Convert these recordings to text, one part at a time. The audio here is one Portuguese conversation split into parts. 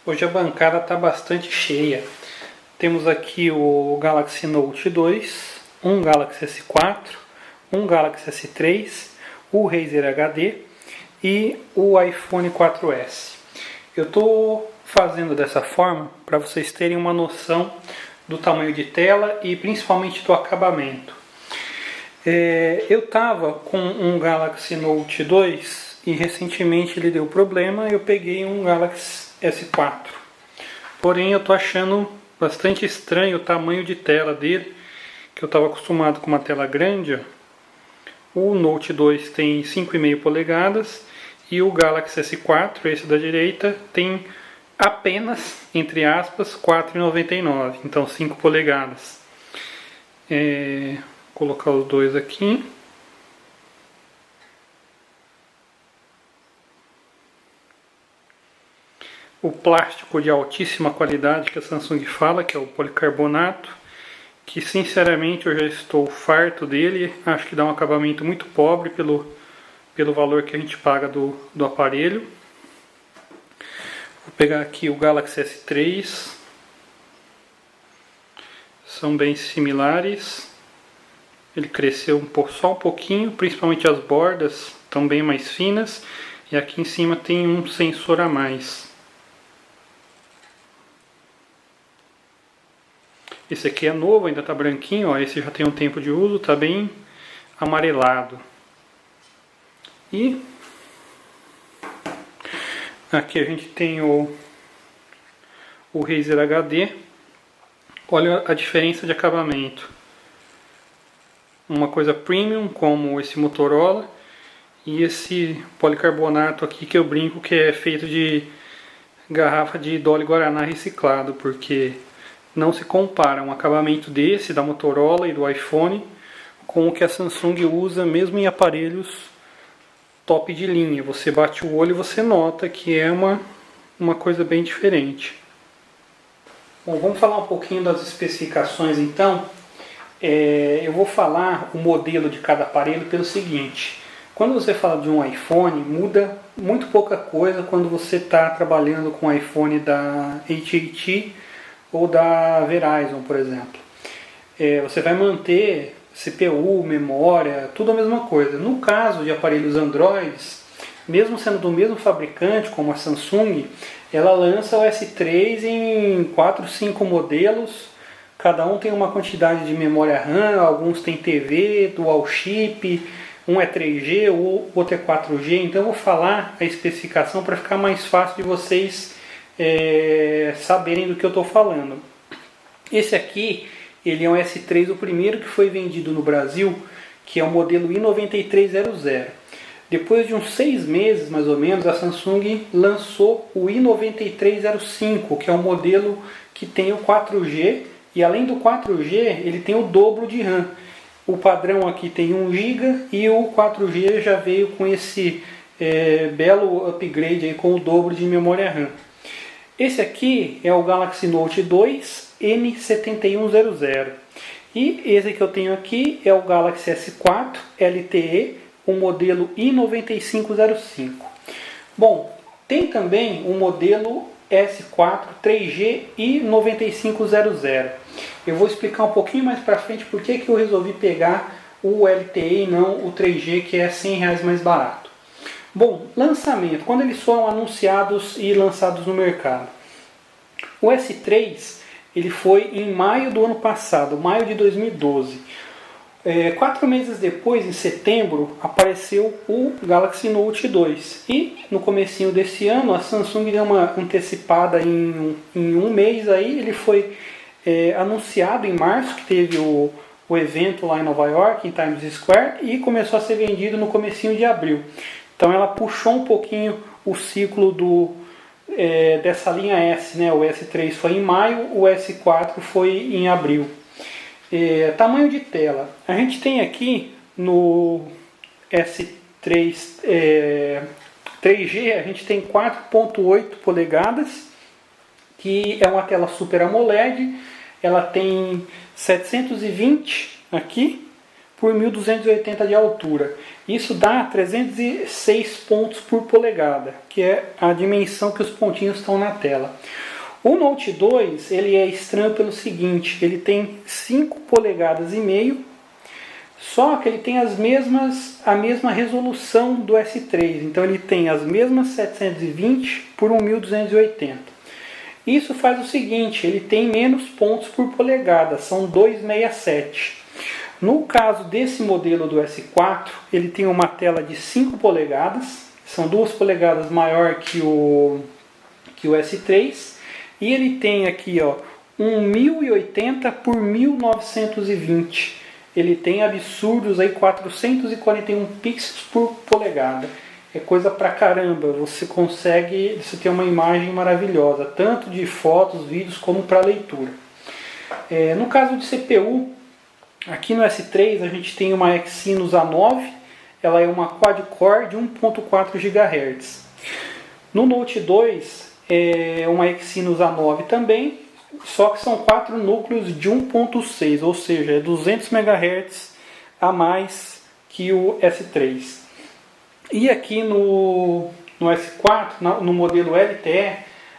Hoje a bancada está bastante cheia. Temos aqui o Galaxy Note 2, um Galaxy S4, um Galaxy S3, o Razer HD e o iPhone 4S. Eu estou fazendo dessa forma para vocês terem uma noção do tamanho de tela e principalmente do acabamento. Eu estava com um Galaxy Note 2 e recentemente ele deu problema e eu peguei um Galaxy S4. Porém eu estou achando bastante estranho o tamanho de tela dele, que eu estava acostumado com uma tela grande. O Note 2 tem 5,5 polegadas e o Galaxy S4, esse da direita, tem apenas, entre aspas, 4,99, então 5 polegadas. Vou colocar os dois aqui. O plástico de altíssima qualidade que a Samsung fala, que é o policarbonato, que sinceramente eu já estou farto dele, acho que dá um acabamento muito pobre pelo valor que a gente paga do aparelho. Vou pegar aqui o Galaxy S3, são bem similares, ele cresceu só um pouquinho, principalmente as bordas estão bem mais finas, e aqui em cima tem um sensor a mais. Esse aqui é novo, ainda está branquinho, ó. Esse já tem um tempo de uso, está bem amarelado. E aqui a gente tem o Razer HD. Olha a diferença de acabamento. Uma coisa premium, como esse Motorola, e esse policarbonato aqui que eu brinco que é feito de garrafa de Dolly Guaraná reciclado, porque não se compara um acabamento desse, da Motorola e do iPhone, com o que a Samsung usa mesmo em aparelhos top de linha. Você bate o olho e você nota que é uma coisa bem diferente. Bom, vamos falar um pouquinho das especificações então. Eu vou falar o modelo de cada aparelho pelo seguinte. Quando você fala de um iPhone, muda muito pouca coisa quando você está trabalhando com o iPhone da AT&T ou da Verizon, por exemplo. Você vai manter CPU, memória, tudo a mesma coisa. No caso de aparelhos Android, mesmo sendo do mesmo fabricante, como a Samsung, ela lança o S3 em 4, 5 modelos. Cada um tem uma quantidade de memória RAM, alguns tem TV, dual chip, um é 3G, o outro é 4G. Então eu vou falar a especificação para ficar mais fácil de vocês saberem do que eu estou falando. Esse aqui, ele é um S3, o primeiro que foi vendido no Brasil, que é o modelo i9300. Depois de uns 6 meses, mais ou menos, a Samsung lançou o i9305, que é um modelo que tem o 4G, e além do 4G, ele tem o dobro de RAM. O padrão aqui tem 1 GB e o 4G já veio com esse belo upgrade aí, com o dobro de memória RAM. Esse aqui é o Galaxy Note 2 M7100 e esse que eu tenho aqui é o Galaxy S4 LTE, o modelo i9505. Bom, tem também o modelo S4 3G i9500. Eu vou explicar um pouquinho mais para frente por que eu resolvi pegar o LTE e não o 3G, que é R$100 mais barato. Bom, lançamento, quando eles foram anunciados e lançados no mercado. O S3 ele foi em maio do ano passado, maio de 2012. 4 meses depois, em setembro, apareceu o Galaxy Note 2. E no comecinho desse ano, a Samsung deu uma antecipada em um mês. Aí ele foi anunciado em março, que teve o evento lá em Nova York, em Times Square, e começou a ser vendido no comecinho de abril. Então ela puxou um pouquinho o ciclo dessa linha S, né? O S3 foi em maio, o S4 foi em abril. Tamanho de tela. A gente tem aqui no S3 3G, a gente tem 4.8 polegadas, que é uma tela Super AMOLED. Ela tem 720 aqui por 1280 de altura. Isso dá 306 pontos por polegada, que é a dimensão que os pontinhos estão na tela. O Note 2 ele é estranho pelo seguinte, ele tem 5 polegadas e meio, só que ele tem a mesma resolução do S3, então ele tem as mesmas 720 por 1280. Isso faz o seguinte, ele tem menos pontos por polegada, são 267. No caso desse modelo do S4, ele tem uma tela de 5 polegadas, são 2 polegadas maior que o S3, e ele tem aqui ó, 1080 por 1920. Ele tem absurdos aí 441 pixels por polegada. É coisa pra caramba, você ter uma imagem maravilhosa, tanto de fotos, vídeos, como para leitura. No caso de CPU, aqui no S3 a gente tem uma Exynos A9, ela é uma quad-core de 1.4 GHz. No Note 2 é uma Exynos A9 também, só que são 4 núcleos de 1.6, ou seja, é 200 MHz a mais que o S3. E aqui no S4, no modelo LTE,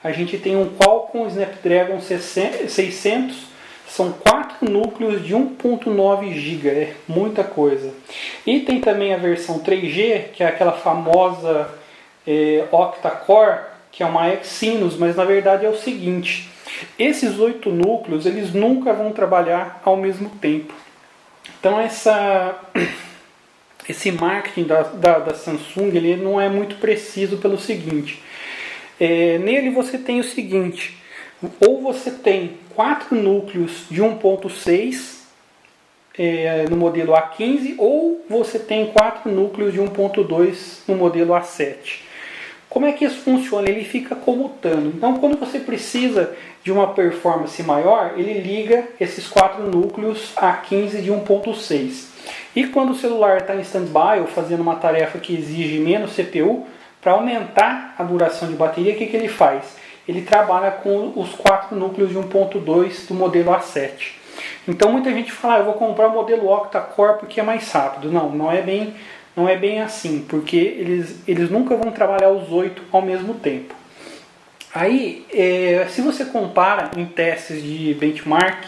a gente tem um Qualcomm Snapdragon 600, são 4 núcleos de 1.9 GB, é muita coisa. E tem também a versão 3G, que é aquela famosa octa-core, que é uma Exynos, mas na verdade é o seguinte, esses 8 núcleos eles nunca vão trabalhar ao mesmo tempo. Então esse marketing da Samsung ele não é muito preciso pelo seguinte, nele você tem o seguinte, ou você tem 4 núcleos de 1.6 no modelo A15, ou você tem 4 núcleos de 1.2 no modelo A7. Como é que isso funciona? Ele fica comutando. Então, quando você precisa de uma performance maior, ele liga esses 4 núcleos A15 de 1.6. E quando o celular está em stand-by ou fazendo uma tarefa que exige menos CPU, para aumentar a duração de bateria, o que ele faz? Ele trabalha com os 4 núcleos de 1.2 do modelo A7. Então muita gente fala, eu vou comprar o modelo octa-core porque é mais rápido. Não é bem assim, porque eles nunca vão trabalhar os 8 ao mesmo tempo. Aí, se você compara em testes de benchmark,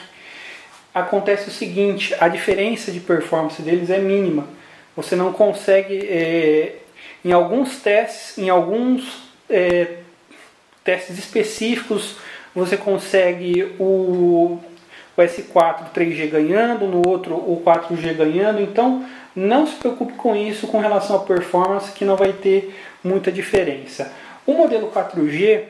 acontece o seguinte, a diferença de performance deles é mínima. Você não consegue, em alguns testes, testes específicos, você consegue o S4 3G ganhando, no outro o 4G ganhando, então não se preocupe com isso com relação à performance, que não vai ter muita diferença. O modelo 4G,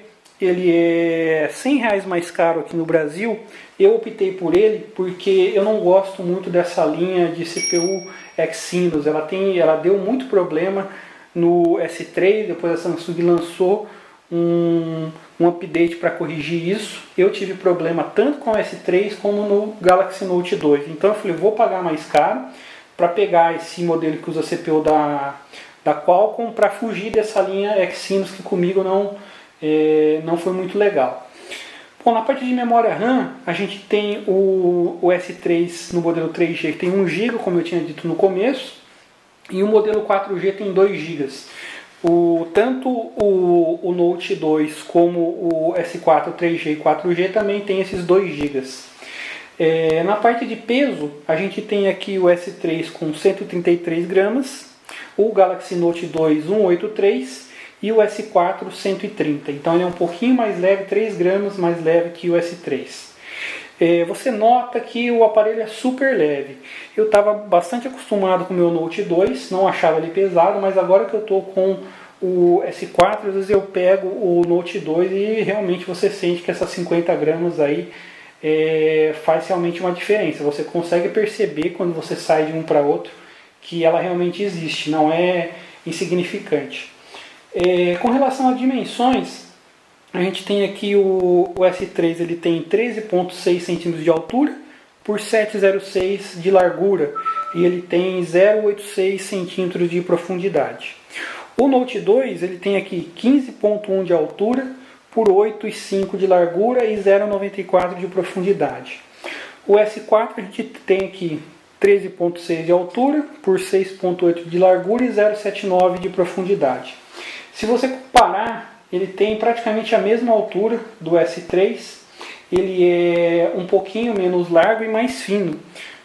ele é R$100 mais caro aqui no Brasil. Eu optei por ele porque eu não gosto muito dessa linha de CPU Exynos. Ela deu muito problema no S3, depois a Samsung lançou um update para corrigir isso. Eu tive problema tanto com o S3 como no Galaxy Note 2. Então eu falei, vou pagar mais caro para pegar esse modelo que usa CPU da Qualcomm, para fugir dessa linha Exynos que comigo não foi muito legal. Bom, na parte de memória RAM, a gente tem o S3 no modelo 3G que tem 1 GB, como eu tinha dito no começo, e o modelo 4G tem 2 GB. Tanto o Note 2 como o S4 3G e 4G também tem esses 2 GB. Na parte de peso, a gente tem aqui o S3 com 133 gramas, o Galaxy Note 2 183 e o S4 130. Então ele é um pouquinho mais leve, 3 gramas mais leve que o S3. Você nota que o aparelho é super leve. Eu estava bastante acostumado com o meu Note 2, não achava ele pesado, mas agora que eu estou com o S4, às vezes eu pego o Note 2 e realmente você sente que essas 50 gramas aí faz realmente uma diferença. Você consegue perceber quando você sai de um para outro que ela realmente existe, não é insignificante. Com relação a dimensões, a gente tem aqui o S3, ele tem 13,6 cm de altura por 7,06 de largura e ele tem 0,86 cm de profundidade. O Note 2 ele tem aqui 15,1 de altura por 8,5 de largura e 0,94 de profundidade. O S4 a gente tem aqui 13,6 de altura por 6,8 de largura e 0,79 de profundidade. Se você comparar, ele tem praticamente a mesma altura do S3, ele é um pouquinho menos largo e mais fino.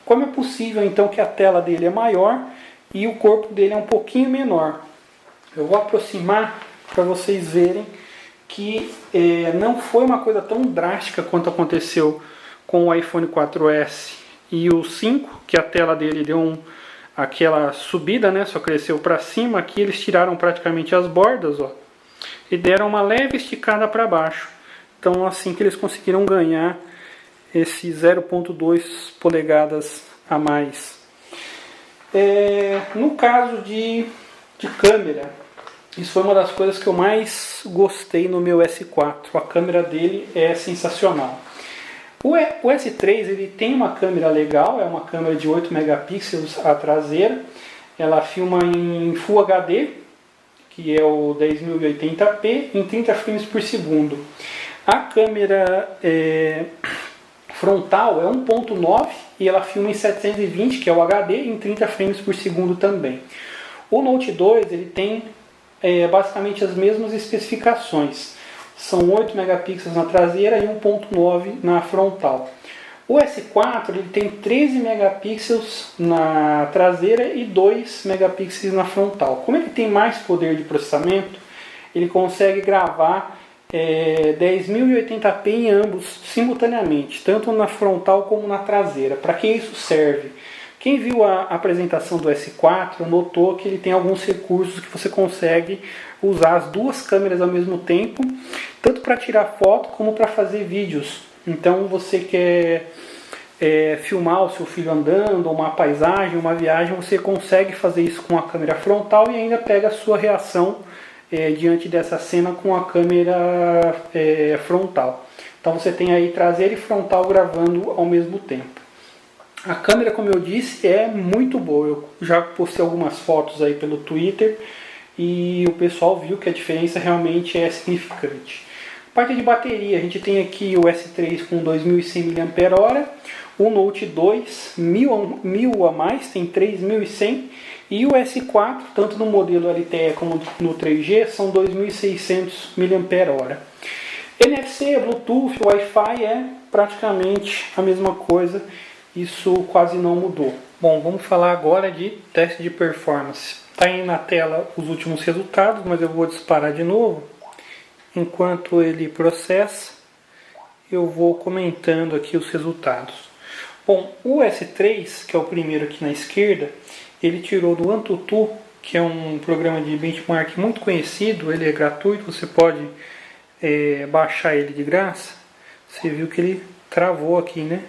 Como é possível então que a tela dele é maior e o corpo dele é um pouquinho menor? Eu vou aproximar para vocês verem que não foi uma coisa tão drástica quanto aconteceu com o iPhone 4S e o 5, que a tela dele deu aquela subida, né? Só cresceu para cima. Aqui eles tiraram praticamente as bordas, ó, e deram uma leve esticada para baixo. Então assim que eles conseguiram ganhar esse 0,2 polegadas a mais. No caso de câmera, isso foi uma das coisas que eu mais gostei no meu S4. A câmera dele é sensacional. O S3 ele tem uma câmera legal, é uma câmera de 8 megapixels a traseira. Ela filma em Full HD, que é o 1080p, em 30 frames por segundo. A câmera frontal é 1.9 e ela filma em 720, que é o HD, em 30 frames por segundo também. O Note 2 ele tem basicamente as mesmas especificações. São 8 megapixels na traseira e 1.9 na frontal. O S4 ele tem 13 megapixels na traseira e 2 megapixels na frontal. Como ele tem mais poder de processamento, ele consegue gravar 10.080p em ambos simultaneamente, tanto na frontal como na traseira. Para que isso serve? Quem viu a apresentação do S4 notou que ele tem alguns recursos que você consegue usar as duas câmeras ao mesmo tempo, tanto para tirar foto como para fazer vídeos. Então você quer filmar o seu filho andando, uma paisagem, uma viagem, você consegue fazer isso com a câmera frontal e ainda pega a sua reação diante dessa cena com a câmera frontal. Então você tem aí traseira e frontal gravando ao mesmo tempo. A câmera, como eu disse, é muito boa. Eu já postei algumas fotos aí pelo Twitter e o pessoal viu que a diferença realmente é significante. Parte de bateria, a gente tem aqui o S3 com 2.100 mAh, o Note 2 1000 a mais, tem 3.100, e o S4, tanto no modelo LTE como no 3G, são 2.600 mAh. NFC, Bluetooth, Wi-Fi é praticamente a mesma coisa. Isso quase não mudou. Bom, vamos falar agora de teste de performance. Está aí na tela os últimos resultados, mas eu vou disparar de novo. Enquanto ele processa, eu vou comentando aqui os resultados. Bom, o S3, que é o primeiro aqui na esquerda, ele tirou do AnTuTu, que é um programa de benchmark muito conhecido. Ele é gratuito, você pode baixar ele de graça. Você viu que ele travou aqui, né?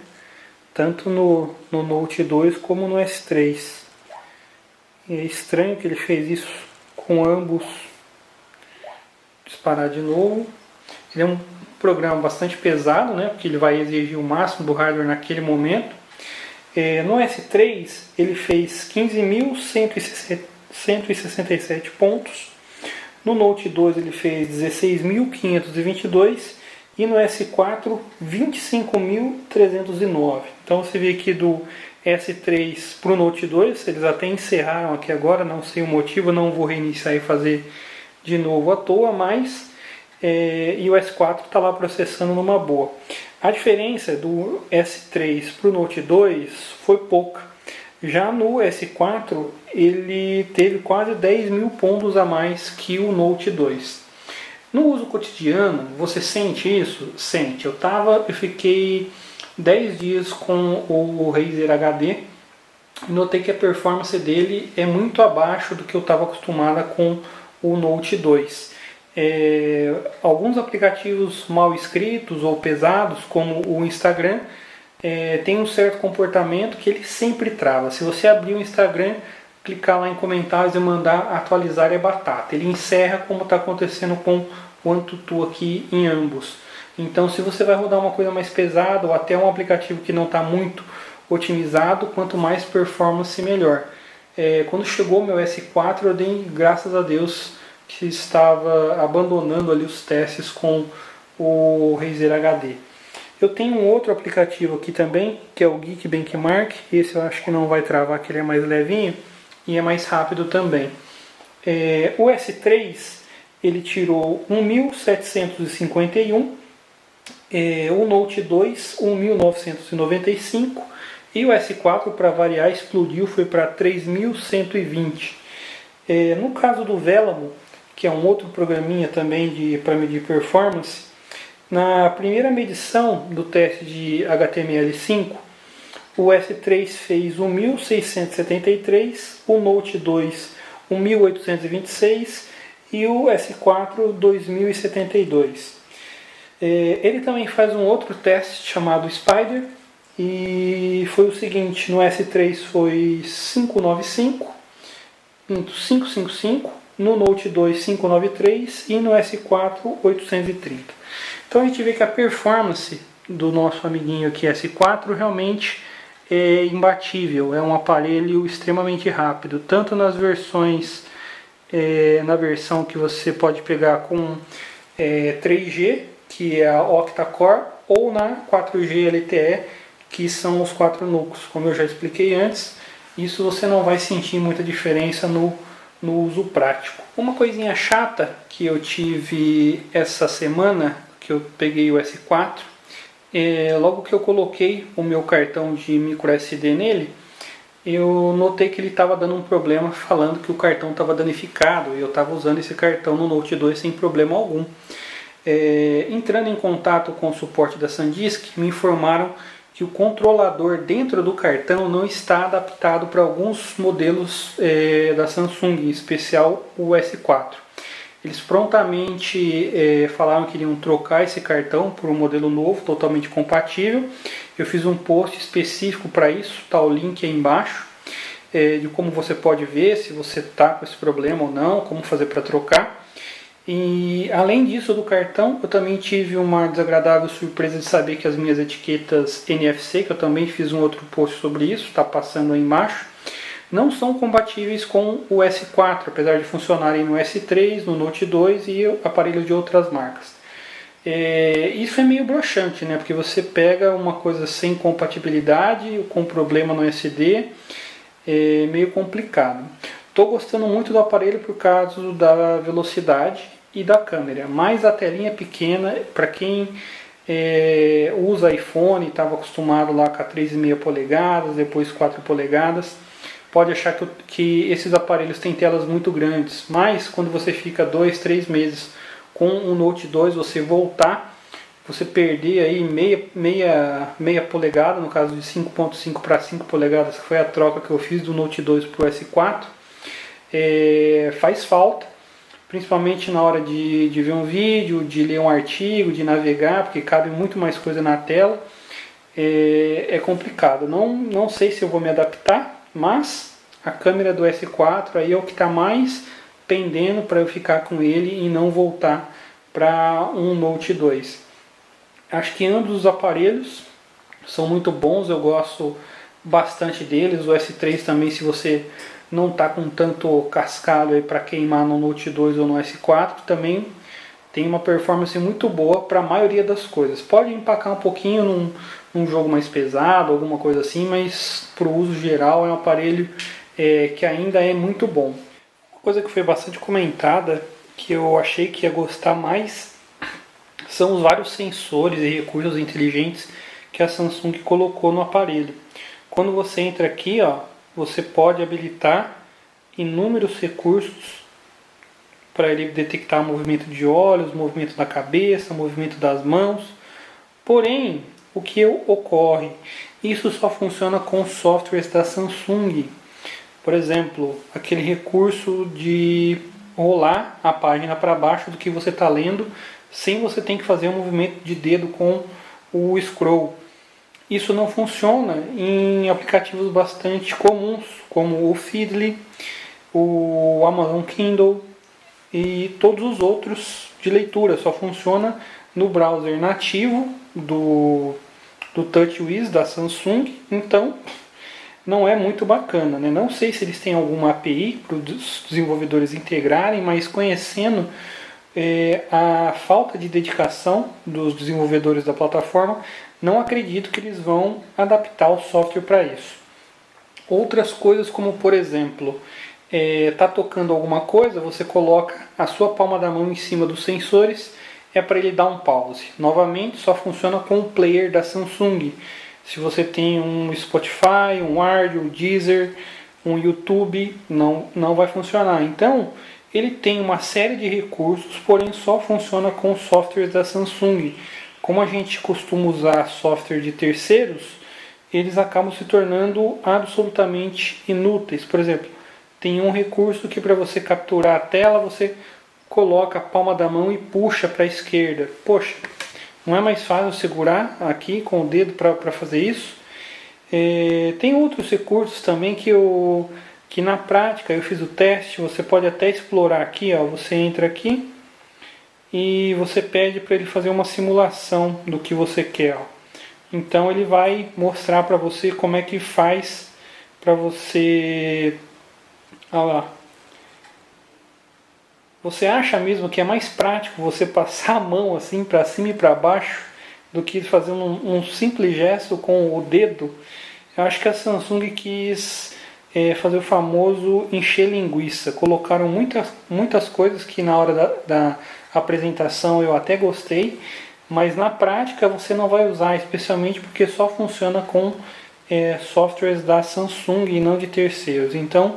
Tanto no Note 2 como no S3. É estranho que ele fez isso com ambos. Disparar de novo. Ele é um programa bastante pesado, né? Porque ele vai exigir o máximo do hardware naquele momento. No S3 ele fez 15.167 pontos. No Note 2 ele fez 16.522. E no S4, 25.309. Então você vê aqui do S3 para o Note 2, eles até encerraram aqui agora, não sei o motivo, não vou reiniciar e fazer de novo à toa, mas e o S4 está lá processando numa boa. A diferença do S3 para o Note 2 foi pouca. Já no S4 ele teve quase 10.000 pontos a mais que o Note 2. No uso cotidiano, você sente isso? Sente. Eu fiquei 10 dias com o Razer HD e notei que a performance dele é muito abaixo do que eu estava acostumada com o Note 2. Alguns aplicativos mal escritos ou pesados, como o Instagram, tem um certo comportamento que ele sempre trava. Se você abrir o Instagram, clicar lá em comentários e mandar atualizar é batata. Ele encerra, como está acontecendo com o AnTuTu aqui em ambos. Então, se você vai rodar uma coisa mais pesada ou até um aplicativo que não está muito otimizado, quanto mais performance, melhor. Quando chegou o meu S4, eu dei graças a Deus que estava abandonando ali os testes com o Razer HD. Eu tenho um outro aplicativo aqui também, que é o Geek Benchmark. Esse eu acho que não vai travar, que ele é mais levinho e é mais rápido também. O S3 ele tirou 1751, o Note 2 1995 e o S4, para variar, explodiu, foi para 3120. No caso do Velamo, que é um outro programinha também para medir performance, na primeira medição do teste de HTML5, o S3 fez 1673, o Note 2 1826 e o S4 2072. Ele também faz um outro teste chamado Spider e foi o seguinte: no S3 foi 595, 555, no Note 2 593 e no S4 830. Então a gente vê que a performance do nosso amiguinho aqui S4 realmente é imbatível, é um aparelho extremamente rápido, tanto nas versões, na versão que você pode pegar com 3G, que é a octa-core, ou na 4G LTE, que são os 4 núcleos. Como eu já expliquei antes, isso você não vai sentir muita diferença no uso prático. Uma coisinha chata que eu tive essa semana, que eu peguei o S4, logo que eu coloquei o meu cartão de micro SD nele, eu notei que ele estava dando um problema, falando que o cartão estava danificado, e eu estava usando esse cartão no Note 2 sem problema algum. Entrando em contato com o suporte da SanDisk, me informaram que o controlador dentro do cartão não está adaptado para alguns modelos da Samsung, em especial o S4. Eles prontamente falaram que iriam trocar esse cartão por um modelo novo, totalmente compatível. Eu fiz um post específico para isso, está o link aí embaixo, de como você pode ver se você está com esse problema ou não, como fazer para trocar. E além disso do cartão, eu também tive uma desagradável surpresa de saber que as minhas etiquetas NFC, que eu também fiz um outro post sobre isso, está passando aí embaixo, não são compatíveis com o S4, apesar de funcionarem no S3, no Note 2 e aparelhos de outras marcas. Isso é meio broxante, né? Porque você pega uma coisa sem compatibilidade, com problema no SD, é meio complicado. Estou gostando muito do aparelho por causa da velocidade e da câmera, mas a telinha pequena, para quem usa iPhone, estava acostumado lá com a 3,5 polegadas, depois 4 polegadas, pode achar que esses aparelhos têm telas muito grandes, mas quando você fica 2, 3 meses com o Note 2, você voltar, você perder aí meia polegada, no caso de 5.5 para 5 polegadas, que foi a troca que eu fiz do Note 2 para o S4, faz falta, principalmente na hora de ver um vídeo, de ler um artigo, de navegar, porque cabe muito mais coisa na tela. É complicado, não sei se eu vou me adaptar, mas a câmera do S4 aí é o que está mais pendendo para eu ficar com ele e não voltar para um Note 2. Acho que ambos os aparelhos são muito bons, eu gosto bastante deles. O S3 também, se você não está com tanto cascalho para queimar no Note 2 ou no S4, também tem uma performance muito boa para a maioria das coisas. Pode empacar um pouquinho num jogo mais pesado, alguma coisa assim, mas para o uso geral é um aparelho que ainda é muito bom. Uma coisa que foi bastante comentada, que eu achei que ia gostar mais, são os vários sensores e recursos inteligentes que a Samsung colocou no aparelho. Quando você entra aqui, você pode habilitar inúmeros recursos para ele detectar movimento de olhos, movimento da cabeça, movimento das mãos. Porém, o que ocorre? Isso só funciona com softwares da Samsung. Por exemplo, aquele recurso de rolar a página para baixo do que você está lendo, sem você ter que fazer um movimento de dedo com o scroll. Isso não funciona em aplicativos bastante comuns, como o Feedly, o Amazon Kindle e todos os outros de leitura. Só funciona no browser nativo do TouchWiz da Samsung. Então não é muito bacana, né? Não sei se eles têm alguma API para os desenvolvedores integrarem, mas conhecendo a falta de dedicação dos desenvolvedores da plataforma, não acredito que eles vão adaptar o software para isso. Outras coisas como, por exemplo, tá tocando alguma coisa, você coloca a sua palma da mão em cima dos sensores, é para ele dar um pause. Novamente, só funciona com o player da Samsung. Se você tem um Spotify, um Audio, um Deezer, um YouTube, não vai funcionar. Então, ele tem uma série de recursos, porém só funciona com os softwares da Samsung. Como a gente costuma usar software de terceiros, eles acabam se tornando absolutamente inúteis. Por exemplo, tem um recurso que para você capturar a tela, você coloca a palma da mão e puxa para a esquerda. Poxa, não é mais fácil segurar aqui com o dedo para fazer isso? Tem outros recursos também que na prática eu fiz o teste, você pode até explorar aqui, ó, você entra aqui e você pede para ele fazer uma simulação do que você quer. Ó. Então ele vai mostrar para você como é que faz para você... Olha lá. Você acha mesmo que é mais prático você passar a mão assim para cima e para baixo do que fazer um simples gesto com o dedo? Eu acho que a Samsung quis fazer o famoso encher linguiça. Colocaram muitas coisas que na hora da apresentação eu até gostei, mas na prática você não vai usar, especialmente porque só funciona com softwares da Samsung e não de terceiros. Então,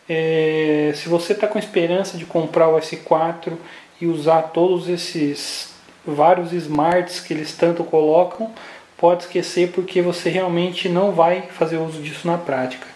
se você está com esperança de comprar o S4 e usar todos esses vários smarts que eles tanto colocam, pode esquecer, porque você realmente não vai fazer uso disso na prática.